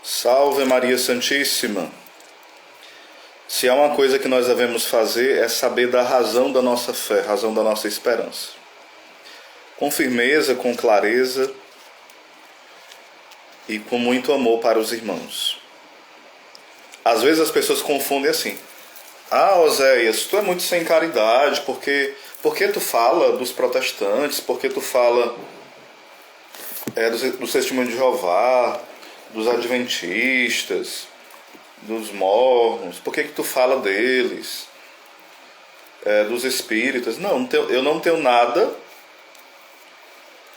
Salve Maria Santíssima! Se há uma coisa que nós devemos fazer é saber da razão da nossa fé, razão da nossa esperança. Com firmeza, com clareza e com muito amor para os irmãos. Às vezes as pessoas confundem assim. Oséias, tu é muito sem caridade, porque tu fala dos protestantes, porque tu fala do Testemunho de Jeová, dos adventistas, dos mormons, por que tu fala deles, dos espíritas? Não, eu não tenho nada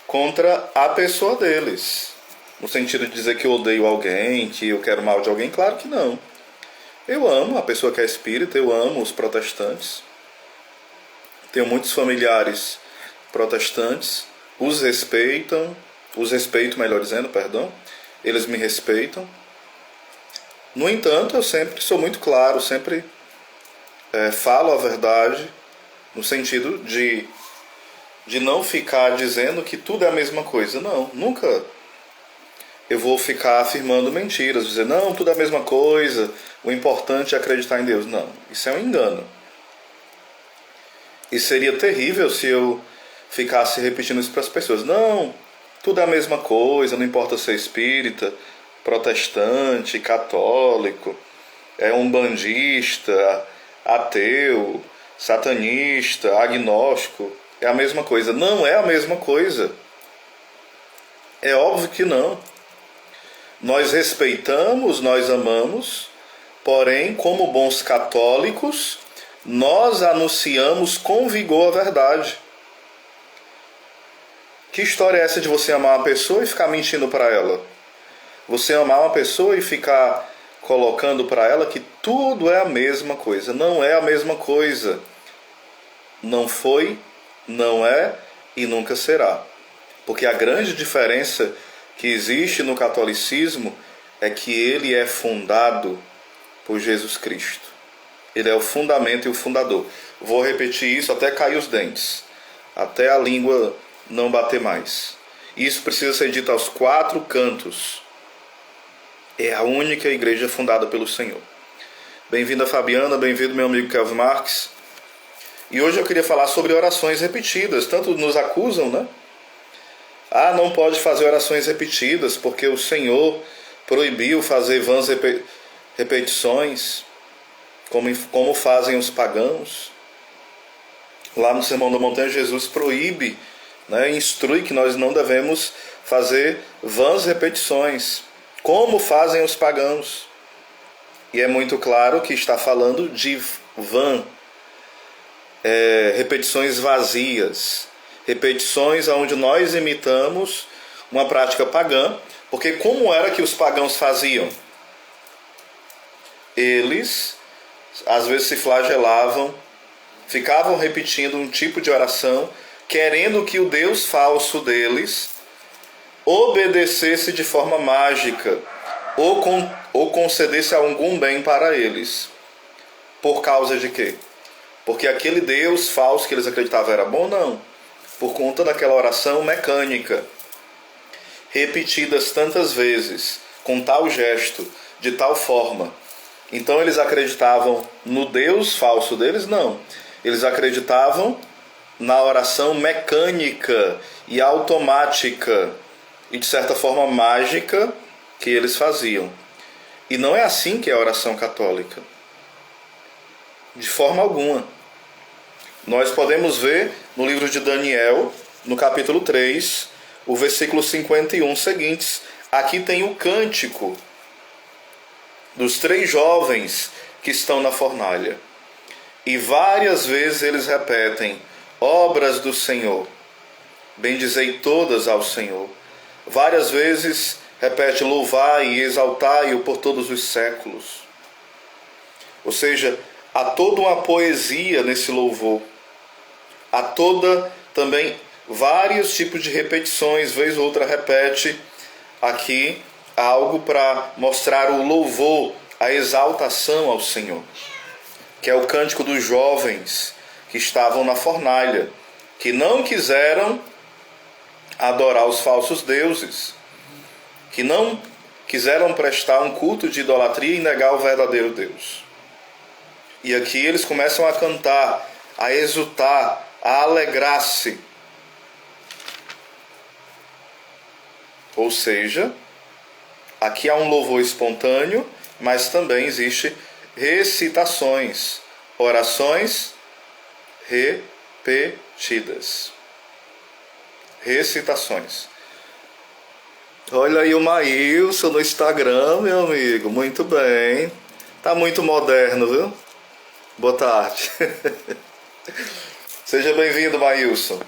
contra a pessoa deles, no sentido de dizer que eu odeio alguém, que eu quero mal de alguém, claro que não. Eu amo a pessoa que é espírita, eu amo os protestantes, tenho muitos familiares protestantes, os respeito, melhor dizendo, perdão, eles me respeitam. No entanto, eu sempre sou muito claro, sempre falo a verdade, no sentido de não ficar dizendo que tudo é a mesma coisa. Não, nunca eu vou ficar afirmando mentiras, dizer, não, tudo é a mesma coisa, o importante é acreditar em Deus. Não, isso é um engano. E seria terrível se eu ficasse repetindo isso para as pessoas. Não, tudo é a mesma coisa, não importa ser espírita, protestante, católico, umbandista, ateu, satanista, agnóstico, é a mesma coisa. Não é a mesma coisa. É óbvio que não. Nós respeitamos, nós amamos, porém, como bons católicos, nós anunciamos com vigor a verdade. Que história é essa de você amar uma pessoa e ficar mentindo para ela? Você amar uma pessoa e ficar colocando para ela que tudo é a mesma coisa. Não é a mesma coisa. Não foi, não é e nunca será. Porque a grande diferença que existe no catolicismo é que ele é fundado por Jesus Cristo. Ele é o fundamento e o fundador. Vou repetir isso até cair os dentes, até a língua não bater mais. Isso precisa ser dito aos 4 cantos. É a única igreja fundada pelo Senhor. Bem-vinda, Fabiana, bem-vindo, meu amigo Kelvin Marques. E hoje eu queria falar sobre orações repetidas. Tanto nos acusam, né? Não pode fazer orações repetidas, porque o Senhor proibiu fazer vãs repetições, como fazem os pagãos. Lá no Sermão da Montanha, Jesus proíbe, instrui que nós não devemos fazer vãs repetições, como fazem os pagãos. E é muito claro que está falando de repetições vazias, repetições onde nós imitamos uma prática pagã, porque como era que os pagãos faziam? Eles, às vezes, se flagelavam, ficavam repetindo um tipo de oração, querendo que o Deus falso deles obedecesse de forma mágica ou concedesse algum bem para eles. Por causa de quê? Porque aquele Deus falso que eles acreditavam era bom? Não. Por conta daquela oração mecânica, repetidas tantas vezes, com tal gesto, de tal forma. Então eles acreditavam no Deus falso deles? Não. Eles acreditavam na oração mecânica e automática e de certa forma mágica que eles faziam. E não é assim que é a oração católica. De forma alguma. Nós podemos ver no livro de Daniel, no capítulo 3, o versículo 51 seguintes. Aqui tem o cântico dos 3 jovens que estão na fornalha. E várias vezes eles repetem: obras do Senhor, bendizei todas ao Senhor. Várias vezes repete: louvai e exaltai-o por todos os séculos. Ou seja, há toda uma poesia nesse louvor. Há toda também vários tipos de repetições, vez ou outra repete aqui algo para mostrar o louvor, a exaltação ao Senhor, que é o cântico dos jovens que estavam na fornalha, que não quiseram adorar os falsos deuses, que não quiseram prestar um culto de idolatria e negar o verdadeiro Deus. E aqui eles começam a cantar, a exultar, a alegrar-se. Ou seja, aqui há um louvor espontâneo, mas também existe recitações, orações repetidas. Recitações. Olha aí o Maílson no Instagram, meu amigo. Muito bem. Tá muito moderno, viu? Boa tarde. Seja bem-vindo, Maílson.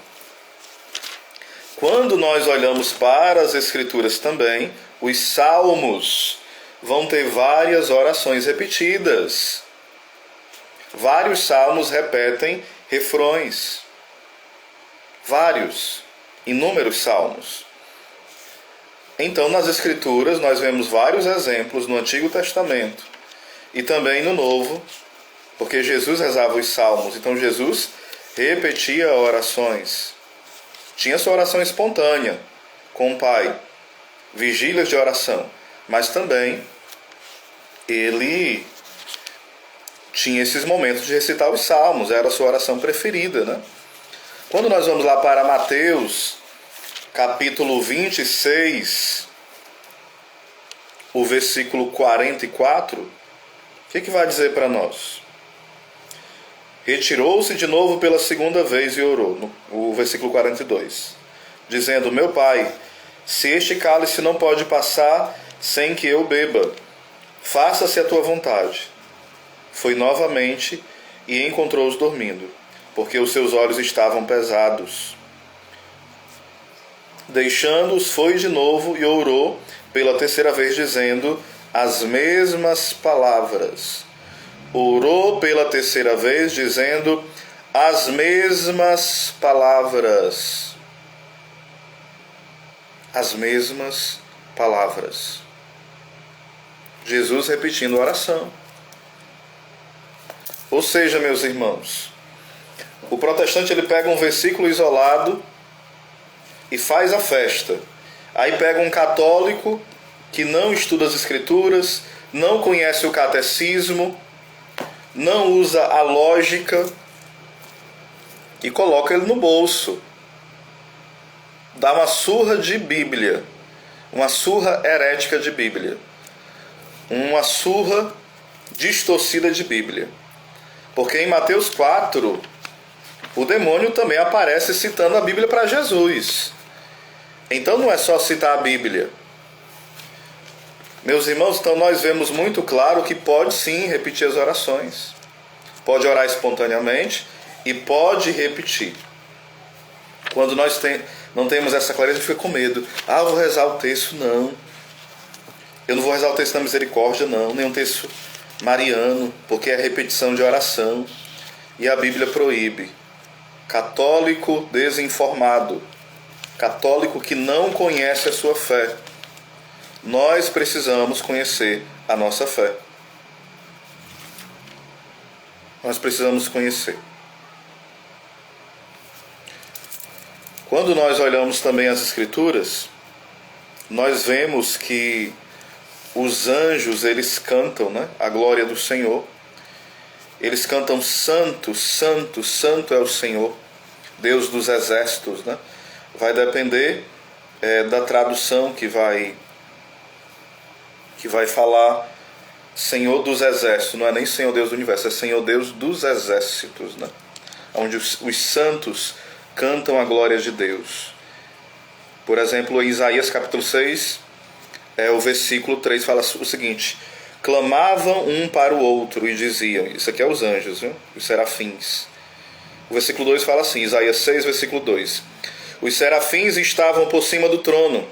Quando nós olhamos para as Escrituras também, os salmos vão ter várias orações repetidas. Vários salmos repetem refrões. Vários, inúmeros salmos. Então, nas Escrituras, nós vemos vários exemplos no Antigo Testamento e também no Novo, porque Jesus rezava os salmos. Então, Jesus repetia orações. Tinha sua oração espontânea com o Pai, vigílias de oração, mas também ele tinha esses momentos de recitar os salmos, era a sua oração preferida, né? Quando nós vamos lá para Mateus, capítulo 26, o versículo 44, o que vai dizer para nós? Retirou-se de novo pela segunda vez e orou, o versículo 42, dizendo: meu Pai, se este cálice não pode passar sem que eu beba, faça-se a tua vontade. Foi novamente e encontrou-os dormindo, porque os seus olhos estavam pesados. Deixando-os, foi de novo e orou pela terceira vez, dizendo as mesmas palavras. Orou pela terceira vez, dizendo as mesmas palavras. As mesmas palavras. Jesus repetindo a oração. Ou seja, meus irmãos, o protestante ele pega um versículo isolado e faz a festa. Aí pega um católico que não estuda as Escrituras, não conhece o catecismo, não usa a lógica e coloca ele no bolso. Dá uma surra de Bíblia, uma surra herética de Bíblia, uma surra distorcida de Bíblia. Porque em Mateus 4, o demônio também aparece citando a Bíblia para Jesus. Então não é só citar a Bíblia. Meus irmãos, então nós vemos muito claro que pode sim repetir as orações. Pode orar espontaneamente e pode repetir. Quando nós não temos essa clareza, a gente fica com medo. Eu vou rezar o texto, não. Eu não vou rezar o texto da misericórdia, não. Nem um texto mariano, porque é repetição de oração. E a Bíblia proíbe. Católico desinformado. Católico que não conhece a sua fé. Nós precisamos conhecer a nossa fé. Nós precisamos conhecer. Quando nós olhamos também as Escrituras, nós vemos que os anjos, eles cantam, né, a glória do Senhor. Eles cantam santo, santo, santo é o Senhor, Deus dos exércitos, né? Vai depender da tradução que vai falar Senhor dos exércitos. Não é nem Senhor Deus do universo, é Senhor Deus dos exércitos, né? Onde os santos cantam a glória de Deus. Por exemplo, em Isaías capítulo 6, o versículo 3 fala o seguinte: clamavam um para o outro e diziam, isso aqui é os anjos, viu? Os serafins. O versículo 2 fala assim, Isaías 6, versículo 2: os serafins estavam por cima do trono,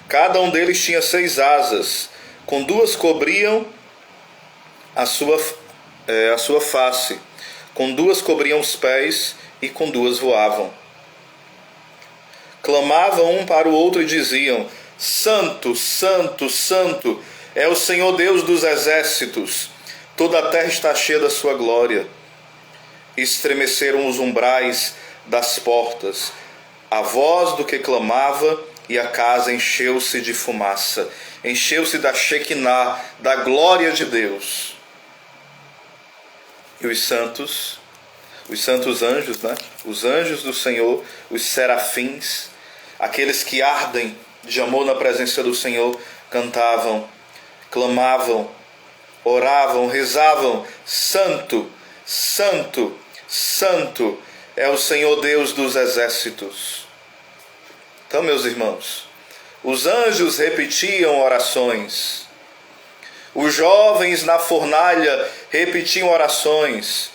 cada um deles tinha 6 asas, com 2 cobriam a sua face, com 2 cobriam os pés e com 2 voavam. Clamavam um para o outro e diziam: Santo, Santo, Santo é o Senhor Deus dos exércitos, toda a terra está cheia da sua glória. Estremeceram os umbrais das portas. A voz do que clamava e a casa encheu-se de fumaça, encheu-se da Shekinah, da glória de Deus. E os santos anjos, né? Os anjos do Senhor, os serafins, aqueles que ardem de amor na presença do Senhor, cantavam, clamavam, oravam, rezavam: Santo, Santo, Santo é o Senhor Deus dos exércitos. Então, meus irmãos, os anjos repetiam orações, os jovens na fornalha repetiam orações,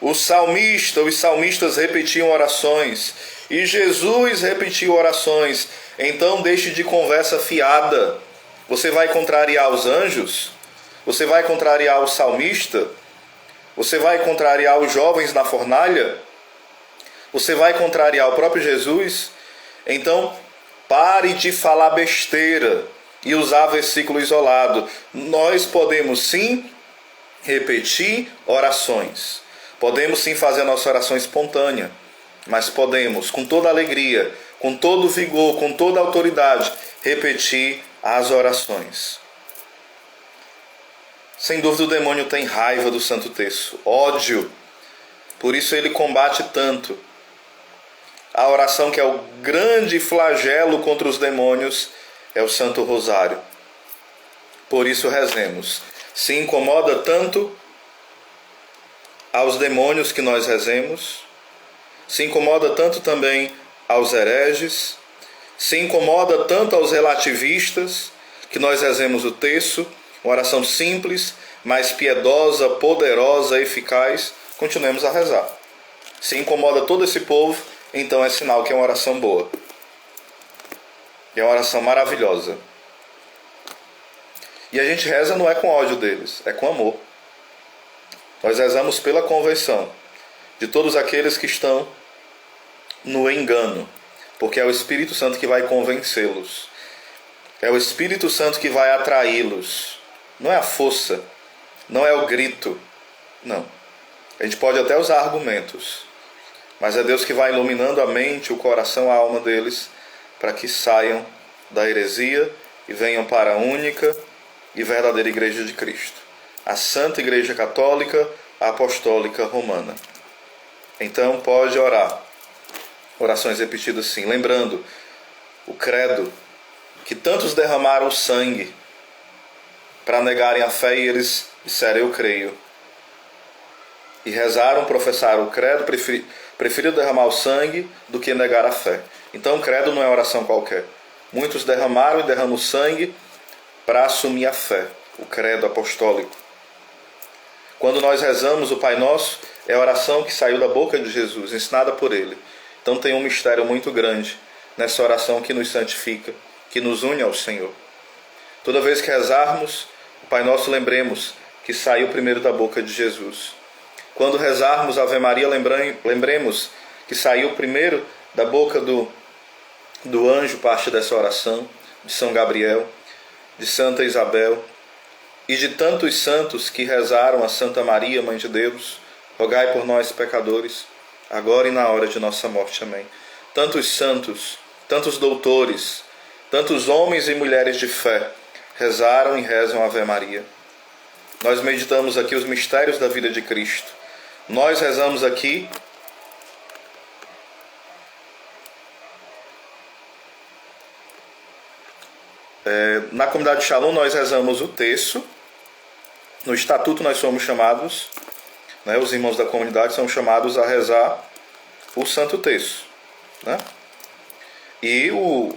os salmistas repetiam orações, e Jesus repetiu orações. Então deixe de conversa fiada. Você vai contrariar os anjos? Você vai contrariar o salmista? Você vai contrariar os jovens na fornalha? Você vai contrariar o próprio Jesus? Então pare de falar besteira e usar versículo isolado. Nós podemos sim repetir orações. Podemos sim fazer a nossa oração espontânea. Mas podemos, com toda alegria, com todo vigor, com toda autoridade, repetir as orações. Sem dúvida o demônio tem raiva do Santo Terço, ódio. Por isso ele combate tanto. A oração que é o grande flagelo contra os demônios é o Santo Rosário. Por isso rezemos. Se incomoda tanto aos demônios que nós rezemos, se incomoda tanto também aos hereges, se incomoda tanto aos relativistas, que nós rezemos o terço, uma oração simples, mas piedosa, poderosa, eficaz, continuemos a rezar. Se incomoda todo esse povo, então é sinal que é uma oração boa. É uma oração maravilhosa. E a gente reza não é com ódio deles, é com amor. Nós rezamos pela conversão de todos aqueles que estão no engano, porque é o Espírito Santo que vai convencê-los. É o Espírito Santo que vai atraí-los. Não é a força, não é o grito, não. A gente pode até usar argumentos, mas é Deus que vai iluminando a mente, o coração, a alma deles, para que saiam da heresia e venham para a única e verdadeira Igreja de Cristo, a Santa Igreja Católica Apostólica Romana. Então pode orar, orações repetidas sim, lembrando o credo, que tantos derramaram sangue para negarem a fé e eles disseram eu creio. E rezaram, professaram o credo, preferiram derramar o sangue do que negar a fé. Então o credo não é oração qualquer. Muitos derramaram e derramam sangue para assumir a fé, o credo apostólico. Quando nós rezamos o Pai Nosso, é a oração que saiu da boca de Jesus, ensinada por Ele. Então tem um mistério muito grande nessa oração que nos santifica, que nos une ao Senhor. Toda vez que rezarmos o Pai Nosso, lembremos que saiu primeiro da boca de Jesus. Quando rezarmos a Ave Maria, lembremos que saiu primeiro da boca do anjo, parte dessa oração, de São Gabriel, de Santa Isabel e de tantos santos que rezaram a Santa Maria, Mãe de Deus, rogai por nós, pecadores, agora e na hora de nossa morte. Amém. Tantos santos, tantos doutores, tantos homens e mulheres de fé rezaram e rezam a Ave Maria. Nós meditamos aqui os mistérios da vida de Cristo. Nós rezamos aqui na comunidade de Shalom, nós rezamos o terço. No estatuto nós somos chamados, os irmãos da comunidade são chamados a rezar o Santo Terço, E o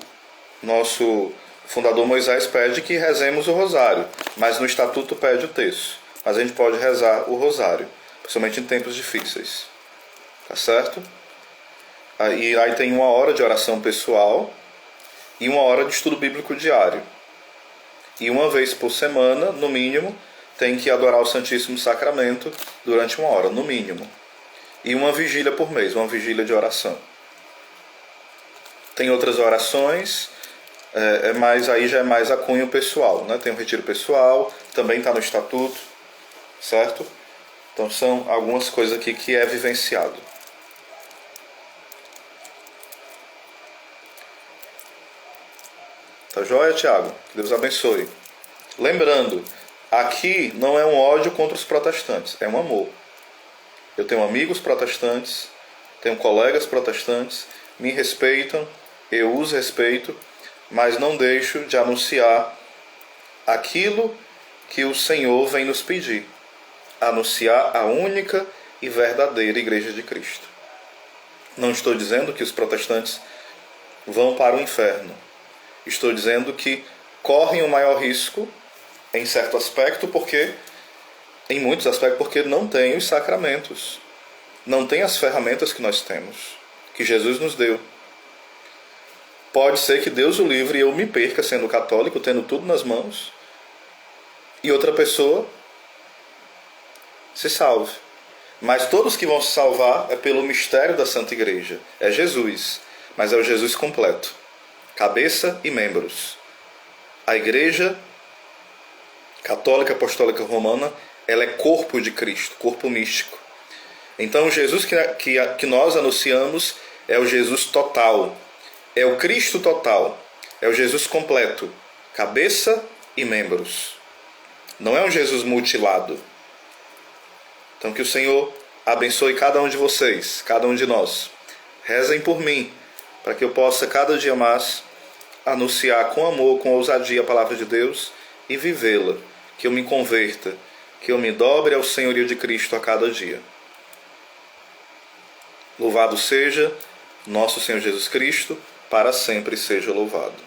nosso fundador Moisés pede que rezemos o rosário, mas no estatuto pede o terço. Mas a gente pode rezar o rosário, principalmente em tempos difíceis. Tá certo? Aí tem 1 hora de oração pessoal e 1 hora de estudo bíblico diário. E 1 vez por semana, no mínimo, tem que adorar o Santíssimo Sacramento durante 1 hora, no mínimo. E 1 vigília por mês, 1 vigília de oração. Tem outras orações, mas aí já é mais a cunho pessoal, Tem um retiro pessoal, também está no estatuto, certo? Então são algumas coisas aqui que é vivenciado. Tá joia, Tiago? Que Deus abençoe. Lembrando, aqui não é um ódio contra os protestantes, é um amor. Eu tenho amigos protestantes, tenho colegas protestantes, me respeitam, eu os respeito, mas não deixo de anunciar aquilo que o Senhor vem nos pedir. Anunciar a única e verdadeira Igreja de Cristo. Não estou dizendo que os protestantes vão para o inferno. Estou dizendo que correm o maior risco em certo aspecto, em muitos aspectos, porque não têm os sacramentos. Não têm as ferramentas que nós temos, que Jesus nos deu. Pode ser que Deus o livre e eu me perca sendo católico, tendo tudo nas mãos, e outra pessoa se salve. Mas todos que vão se salvar é pelo mistério da Santa Igreja. É Jesus, mas é o Jesus completo. Cabeça e membros. A Igreja Católica Apostólica Romana, ela é corpo de Cristo, corpo místico. Então o Jesus que nós anunciamos é o Jesus total. É o Cristo total. É o Jesus completo. Cabeça e membros. Não é um Jesus mutilado. Então que o Senhor abençoe cada um de vocês, cada um de nós. Rezem por mim, para que eu possa cada dia mais anunciar com amor, com ousadia a palavra de Deus e vivê-la. Que eu me converta, que eu me dobre ao senhorio de Cristo a cada dia. Louvado seja nosso Senhor Jesus Cristo, para sempre seja louvado.